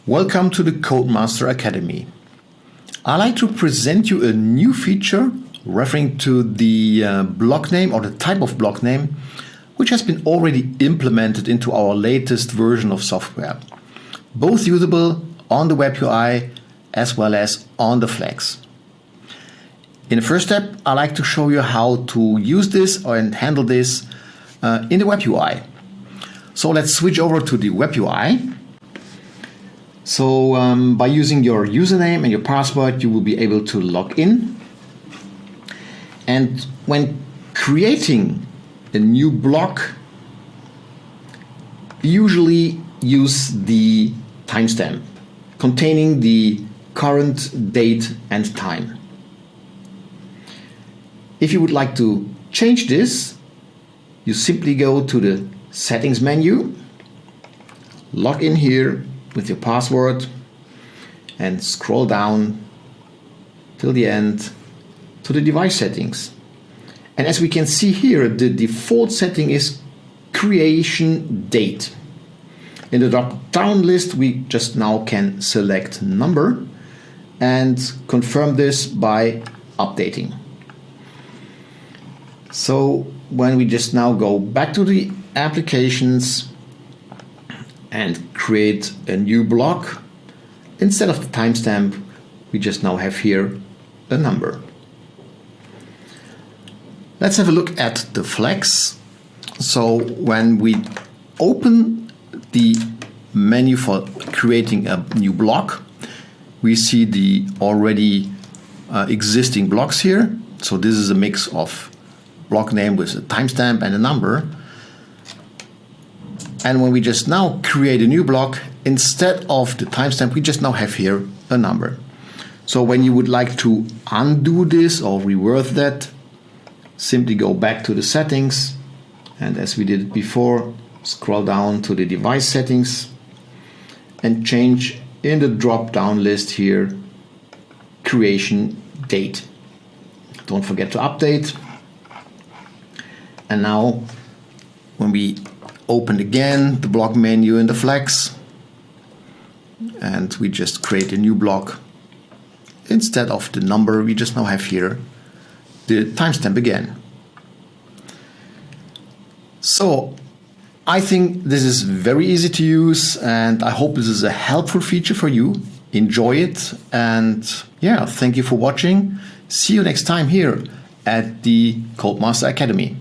Welcome to the Codemaster Academy. I'd like to present you a new feature referring to the block name or the type of block name, which has been already implemented into our latest version of software, both usable on the web UI as well as on the Flex. In the first step, I'd like to show you how to use this and handle this in the web UI. So let's switch over to the web UI. So by using your username and your password, you will be able to log in. And when creating a new block, we usually use the timestamp containing the current date and time. If you would like to change this, you simply go to the settings menu, log in here with your password and scroll down till the end to the device settings. And as we can see here, the default setting is creation date. In the drop-down list, we just now can select number and confirm this by updating. So when we just now go back to the applications and create a new block, instead of the timestamp, we just now have here a number. Let's have a look at the Flex. So when we open the menu for creating a new block, we see the already existing blocks here. So this is a mix of block name with a timestamp and a number. And when we just now create a new block, instead of the timestamp, we just now have here a number. So when you would like to undo this or reverse that, simply go back to the settings, and as we did it before, scroll down to the device settings and change in the drop-down list here creation date. Don't forget to update. And now when we open again the block menu in the Flex and we just create a new block, instead of the number, we just now have here the timestamp again. So I think this is very easy to use, and I hope this is a helpful feature for you. Enjoy it, and yeah, thank you for watching. See you next time here at the Codemaster Academy.